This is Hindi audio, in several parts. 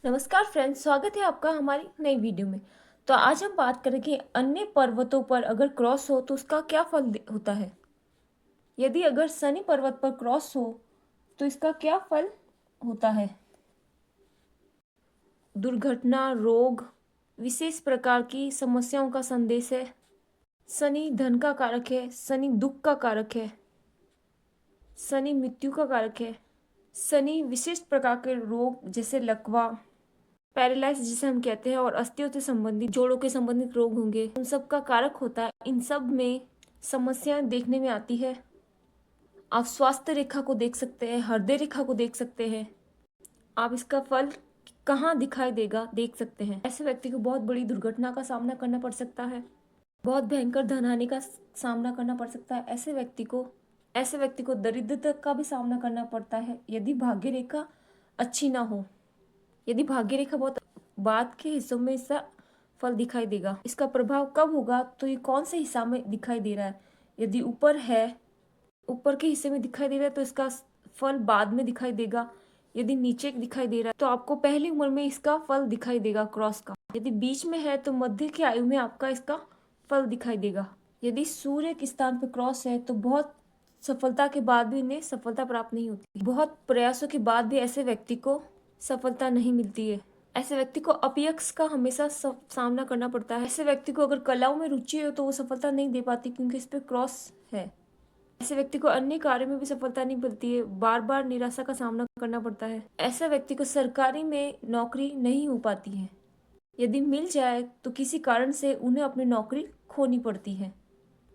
नमस्कार फ्रेंड्स, स्वागत है आपका हमारी नई वीडियो में। तो आज हम बात करेंगे अन्य पर्वतों पर अगर क्रॉस हो तो उसका क्या फल होता है। यदि अगर शनि पर्वत पर क्रॉस हो तो इसका क्या फल होता है। दुर्घटना, रोग, विशेष प्रकार की समस्याओं का संदेश है। शनि धन का कारक है, शनि दुख का कारक है, शनि मृत्यु का कारक है। शनि विशेष प्रकार के रोग जैसे लकवा, पैरालाइज जिसे हम कहते हैं, और अस्थियों से संबंधित, जोड़ों के संबंधित रोग होंगे, उन सब का कारक होता है। इन सब में समस्याएं देखने में आती है। आप स्वास्थ्य रेखा को देख सकते हैं, हृदय रेखा को देख सकते हैं। आप इसका फल कहाँ दिखाई देगा देख सकते हैं। ऐसे व्यक्ति को बहुत बड़ी दुर्घटना का सामना करना पड़ सकता है, बहुत भयंकर धनहानि का सामना करना पड़ सकता है। ऐसे व्यक्ति को दरिद्रता का भी सामना करना पड़ता है यदि भाग्य रेखा अच्छी ना हो। यदि भाग्य रेखा बहुत बाद के हिस्सों में इसका फल दिखाई देगा। इसका प्रभाव कब होगा तो ये कौन से हिस्सा में दिखाई दे रहा है। यदि ऊपर है, ऊपर के हिस्से में दिखाई दे रहा है तो इसका फल बाद में दिखाई देगा। यदि नीचे दिखाई दे रहा है तो आपको पहली उम्र में इसका फल दिखाई देगा क्रॉस का। यदि बीच में है तो मध्य की आयु में आपका इसका फल दिखाई देगा। यदि सूर्य के स्थान पर क्रॉस है तो बहुत सफलता के बाद भी इन्हें सफलता प्राप्त नहीं होती। बहुत प्रयासों के बाद भी ऐसे व्यक्ति को सफलता नहीं मिलती है। ऐसे व्यक्ति को अपयश का हमेशा सामना करना पड़ता है। ऐसे व्यक्ति को अगर कलाओं में रुचि हो तो वो सफलता नहीं दे पाती क्योंकि इस पे क्रॉस है। ऐसे व्यक्ति को अन्य कार्य में भी सफलता नहीं मिलती है, बार बार निराशा का सामना करना पड़ता है। ऐसा व्यक्ति को सरकारी में नौकरी नहीं हो पाती है। यदि मिल जाए तो किसी कारण से उन्हें अपनी नौकरी खोनी पड़ती है।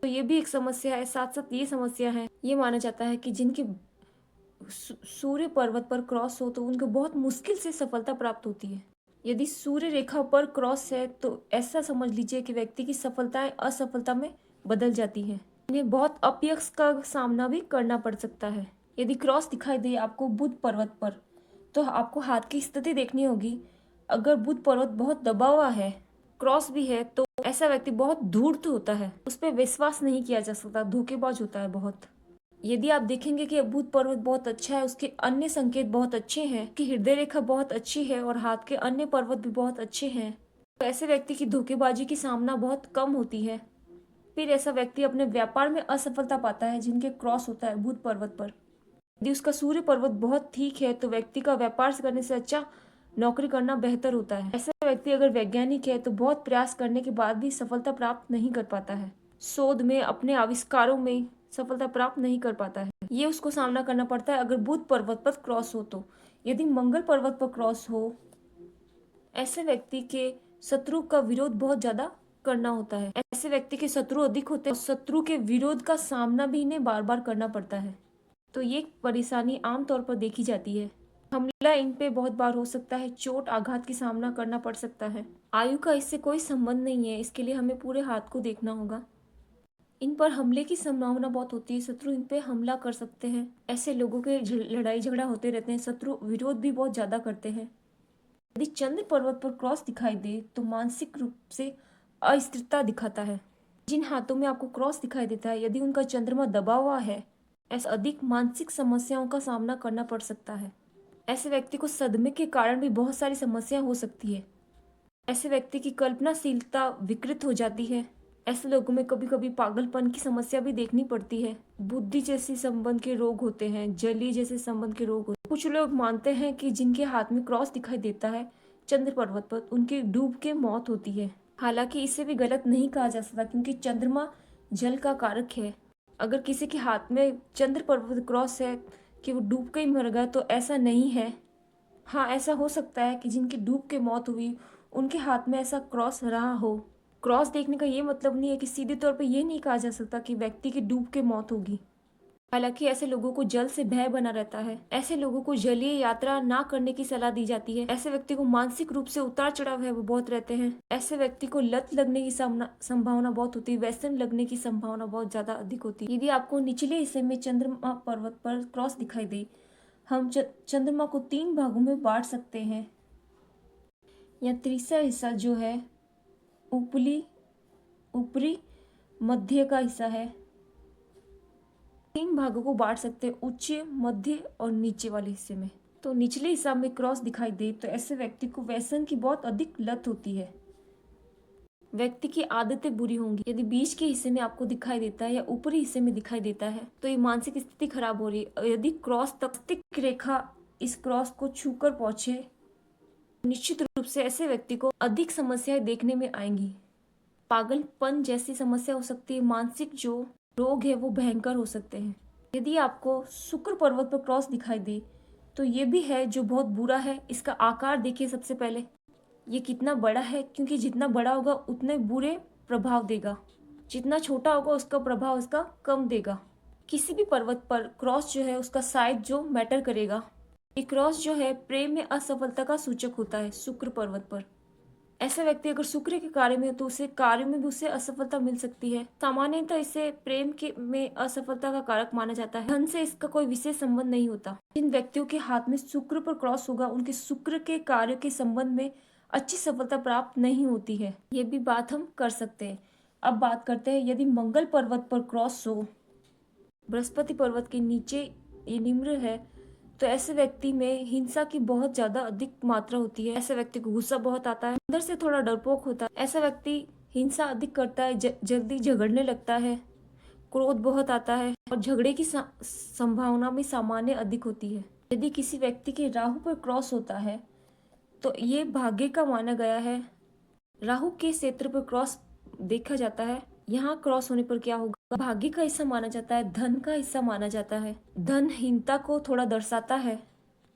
तो ये भी एक समस्या है। साथ साथ ये समस्या है, ये माना जाता है कि जिनके सूर्य पर्वत पर क्रॉस हो तो उनको बहुत मुश्किल से सफलता प्राप्त होती है। यदि सूर्य रेखा पर क्रॉस है तो ऐसा समझ लीजिए कि व्यक्ति की सफलताएं असफलता में बदल जाती हैं। इन्हें बहुत अपयश का सामना भी करना पड़ सकता है। यदि क्रॉस दिखाई दे आपको बुध पर्वत पर तो आपको हाथ की स्थिति देखनी होगी। अगर बुध पर्वत बहुत दबा हुआ है, क्रॉस भी है, तो ऐसा व्यक्ति बहुत धूर्त होता है, उस पर विश्वास नहीं किया जा सकता, धोखेबाज होता है बहुत। यदि आप देखेंगे कि बुध पर्वत बहुत अच्छा है, उसके अन्य संकेत बहुत अच्छे हैं, कि हृदय रेखा बहुत अच्छी है और हाथ के अन्य पर्वत भी बहुत अच्छे हैं, तो ऐसे व्यक्ति की धोखेबाजी की सामना बहुत कम होती है। फिर ऐसा व्यक्ति अपने व्यापार में असफलता पाता है जिनके क्रॉस होता है बुध पर्वत पर। यदि उसका सूर्य पर्वत बहुत ठीक है तो व्यक्ति का व्यापार करने से अच्छा नौकरी करना बेहतर होता है। ऐसा व्यक्ति अगर वैज्ञानिक है तो बहुत प्रयास करने के बाद भी सफलता प्राप्त नहीं कर पाता है, शोध में, अपने आविष्कारों में सफलता प्राप्त नहीं कर पाता है। ये उसको सामना करना पड़ता है अगर बुध पर्वत पर क्रॉस हो तो। यदि मंगल पर्वत पर क्रॉस हो, ऐसे व्यक्ति के शत्रु का विरोध बहुत ज्यादा करना होता है। ऐसे व्यक्ति के शत्रु अधिक होते हैं, शत्रु के विरोध का सामना भी इन्हें बार बार करना पड़ता है। तो ये परेशानी आमतौर पर देखी जाती है। हमला इन पे बहुत बार हो सकता है, चोट आघात की सामना करना पड़ सकता है। आयु का इससे कोई संबंध नहीं है, इसके लिए हमें पूरे हाथ को देखना होगा। इन पर हमले की संभावना बहुत होती है, शत्रु इन पे हमला कर सकते हैं। ऐसे लोगों के लड़ाई झगड़ा होते रहते हैं, शत्रु विरोध भी बहुत ज्यादा करते हैं। यदि चंद्र पर्वत पर क्रॉस दिखाई दे तो मानसिक रूप से अस्थिरता दिखाता है। जिन हाथों में आपको क्रॉस दिखाई देता है, यदि उनका चंद्रमा दबा हुआ है, ऐसा अधिक मानसिक समस्याओं का सामना करना पड़ सकता है। ऐसे व्यक्ति को सदमे के कारण भी बहुत सारी समस्या हो सकती है। ऐसे व्यक्ति की कल्पनाशीलता विकृत हो जाती है। ऐसे लोगों में कभी कभी पागलपन की समस्या भी देखनी पड़ती है। बुद्धि जैसी संबंध के रोग होते हैं, जली जैसे संबंध के रोग होते हैं। कुछ लोग मानते हैं कि जिनके हाथ में क्रॉस दिखाई देता है चंद्र पर्वत पर, उनकी डूब के मौत होती है। हालांकि इसे भी गलत नहीं कहा जा सकता क्योंकि चंद्रमा जल का कारक है। अगर किसी के हाथ में चंद्र पर्वत क्रॉस है कि वो डूब के ही मर गया तो ऐसा नहीं है। हाँ, ऐसा हो सकता है कि जिनकी डूब के मौत हुई उनके हाथ में ऐसा क्रॉस रहा हो। क्रॉस देखने का ये मतलब नहीं है कि सीधे तौर पे ये नहीं कहा जा सकता कि व्यक्ति की डूब के मौत होगी। हालांकि ऐसे लोगों को जल से भय बना रहता है। ऐसे लोगों को जलीय यात्रा ना करने की सलाह दी जाती है। ऐसे व्यक्ति को मानसिक रूप से उतार चढ़ाव है वो बहुत रहते हैं। ऐसे व्यक्ति को लत लगने की संभावना बहुत होती है, व्यसन लगने की संभावना बहुत ज्यादा अधिक होती है। यदि आपको निचले हिस्से में चंद्रमा पर्वत पर क्रॉस दिखाई दे, हम चंद्रमा को 3 भागों में बांट सकते हैं। या तीसरा हिस्सा जो है ऊपरी मध्य का हिस्सा है। 3 भागों को बांट सकते हैं, उच्च, मध्य और नीचे वाले हिस्से में। तो निचले हिस्सा में क्रॉस दिखाई दे तो ऐसे व्यक्ति को व्यसन की बहुत अधिक लत होती है। व्यक्ति की आदतें बुरी होंगी। यदि बीच के हिस्से में आपको दिखाई देता है या ऊपरी हिस्से में दिखाई देता है तो ये मानसिक स्थिति खराब हो रही है। और यदि क्रॉस तक रेखा इस क्रॉस को छूकर पहुंचे, निश्चित रूप से ऐसे व्यक्ति को अधिक समस्याएं देखने में आएंगी। पागलपन जैसी समस्या हो सकती है। मानसिक जो रोग है वो भयंकर हो सकते हैं। यदि आपको शुक्र पर्वत पर क्रॉस दिखाई दे तो ये भी है जो बहुत बुरा है। इसका आकार देखिए सबसे पहले, ये कितना बड़ा है, क्योंकि जितना बड़ा होगा उतने बुरे प्रभाव देगा, जितना छोटा होगा उसका प्रभाव इसका कम देगा। किसी भी पर्वत पर क्रॉस जो है उसका साइज जो मैटर करेगा। ये क्रॉस जो है प्रेम में असफलता का सूचक होता है। शुक्र पर्वत पर ऐसा व्यक्ति अगर शुक्र के कार्य में हो तो उसे कार्य में भी उसे असफलता मिल सकती है। सामान्यतः इसे प्रेम के में असफलता का कारक माना जाता है। धन से इसका कोई विशेष संबंध नहीं होता। जिन व्यक्तियों के हाथ में शुक्र पर क्रॉस होगा उनके शुक्र के कार्य के संबंध में अच्छी सफलता प्राप्त नहीं होती है। ये भी बात हम कर सकते हैं। अब बात करते हैं यदि मंगल पर्वत पर क्रॉस हो, बृहस्पति पर्वत के नीचे ये निम्न है, तो ऐसे व्यक्ति में हिंसा की बहुत ज्यादा अधिक मात्रा होती है। ऐसे व्यक्ति को गुस्सा बहुत आता है, अंदर से थोड़ा डरपोक होता है। ऐसा व्यक्ति हिंसा अधिक करता है, जल्दी झगड़ने लगता है, क्रोध बहुत आता है और झगड़े की संभावना भी सामान्य अधिक होती है। यदि किसी व्यक्ति के राहु पर क्रॉस होता है तो ये भाग्य का माना गया है। राहु के क्षेत्र पर क्रॉस देखा जाता है। यहाँ क्रॉस होने पर क्या होगा, भाग्य का हिस्सा माना जाता है, धन का हिस्सा माना जाता है। धनहीनता को थोड़ा दर्शाता है।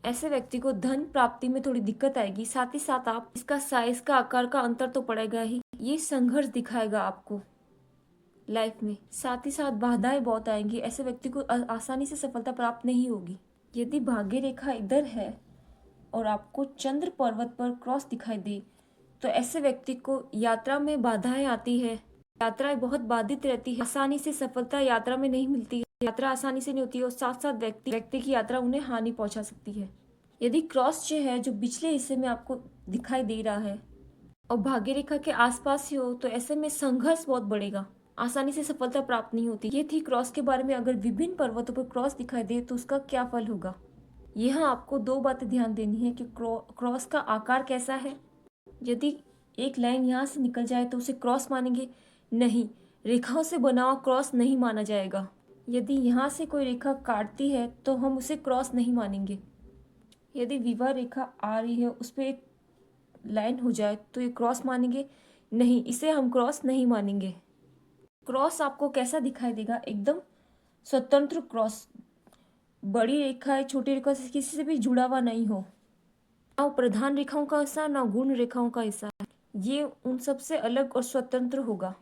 ऐसे व्यक्ति को धन प्राप्ति में थोड़ी दिक्कत आएगी। साथ ही साथ आप इसका साइज का आकार का अंतर तो पड़ेगा ही। ये संघर्ष दिखाएगा आपको लाइफ में। साथ ही साथ बाधाएं बहुत आएंगी। ऐसे व्यक्ति को आसानी से सफलता प्राप्त नहीं होगी। यदि भाग्य रेखा इधर है और आपको चंद्र पर्वत पर क्रॉस दिखाई दे तो ऐसे व्यक्ति को यात्रा में बाधाएं आती है। यात्राएं बहुत बाधित रहती है। आसानी से सफलता यात्रा में नहीं मिलती है। यात्रा आसानी से नहीं होती है और साथ साथ व्यक्ति की यात्रा उन्हें हानि पहुंचा सकती है। यदि क्रॉस जो है जो पिछले हिस्से में आपको दिखाई दे रहा है और भाग्य रेखा के आसपास ही हो तो ऐसे में संघर्ष बहुत बढ़ेगा। आसानी से सफलता प्राप्त नहीं होती। ये थी क्रॉस के बारे में। अगर विभिन्न पर्वतों पर क्रॉस दिखाई दे तो उसका क्या फल होगा। यहाँ आपको दो बातें ध्यान देनी है कि क्रॉस का आकार कैसा है। यदि एक लाइन यहाँ से निकल जाए तो उसे क्रॉस मानेंगे नहीं, रेखाओं से बना हुआ क्रॉस नहीं माना जाएगा। यदि यहाँ से कोई रेखा काटती है तो हम उसे क्रॉस नहीं मानेंगे। यदि विवाह रेखा आ रही है उस पर एक लाइन हो जाए तो ये क्रॉस मानेंगे नहीं, इसे हम क्रॉस नहीं मानेंगे। क्रॉस आपको कैसा दिखाई देगा, एकदम स्वतंत्र क्रॉस। बड़ी रेखा है, छोटी रेखा से किसी से भी जुड़ा हुआ नहीं हो। ना प्रधान रेखाओं का हिस्सा ना गुण रेखाओं का हिस्सा है। ये उन सबसे अलग और स्वतंत्र होगा।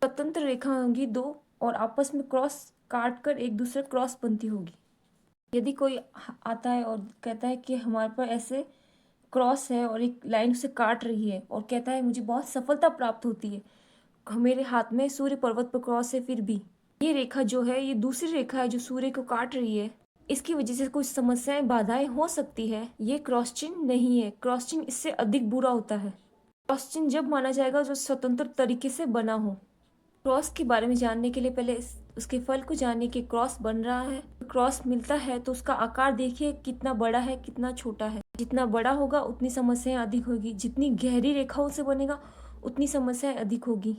स्वतंत्र रेखा होंगी दो और आपस में क्रॉस काट कर एक दूसरे क्रॉस बनती होगी। यदि कोई आता है और कहता है कि हमारे पर ऐसे क्रॉस है और एक लाइन से काट रही है और कहता है मुझे बहुत सफलता प्राप्त होती है, मेरे हाथ में सूर्य पर्वत पर क्रॉस है, फिर भी ये रेखा जो है ये दूसरी रेखा है जो सूर्य को काट रही है, इसकी वजह से कुछ समस्याएं बाधाएं हो सकती है। ये क्रॉस चिन्ह नहीं है। क्रॉस चिन्ह इससे अधिक बुरा होता है। क्रॉस चिन्ह जब माना जाएगा जो स्वतंत्र तरीके से बना हो। क्रॉस के बारे में जानने के लिए पहले उसके फल को जानिए कि क्रॉस बन रहा है। क्रॉस मिलता है तो उसका आकार देखिए कितना बड़ा है कितना छोटा है। जितना बड़ा होगा उतनी समस्याएं अधिक होगी। जितनी गहरी रेखाओं से बनेगा उतनी समस्याएं अधिक होगी।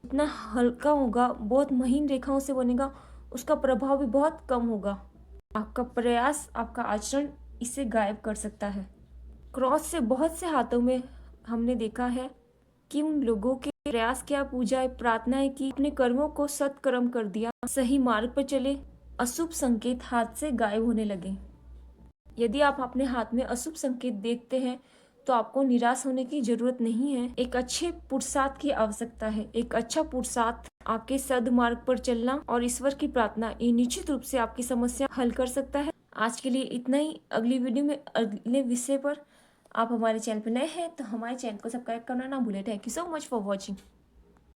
जितना हल्का होगा, बहुत महीन रेखाओं से बनेगा, उसका प्रभाव भी बहुत कम होगा। आपका प्रयास, आपका आचरण इसे गायब कर सकता है। क्रॉस से बहुत से हाथों में हमने देखा है कि उन लोगों के प्रयास किया, पूजाएं, प्रार्थनाएं की, अपने कर्मों को सत्कर्म कर दिया, सही मार्ग पर चले, अशुभ संकेत हाथ से गायब होने लगे। यदि आप अपने हाथ में अशुभ संकेत देखते हैं तो आपको निराश होने की जरूरत नहीं है। एक अच्छे पुरुषार्थ की आवश्यकता है। एक अच्छा पुरुषार्थ आपके सद्मार्ग पर चलना और ईश्वर की प्रार्थना, ये निश्चित रूप से आपकी समस्या हल कर सकता है। आज के लिए इतना ही। अगली वीडियो में अगले विषय पर। आप हमारे चैनल पर नए हैं तो हमारे चैनल को सब्सक्राइब करना ना भूलें। Thank you so much for watching.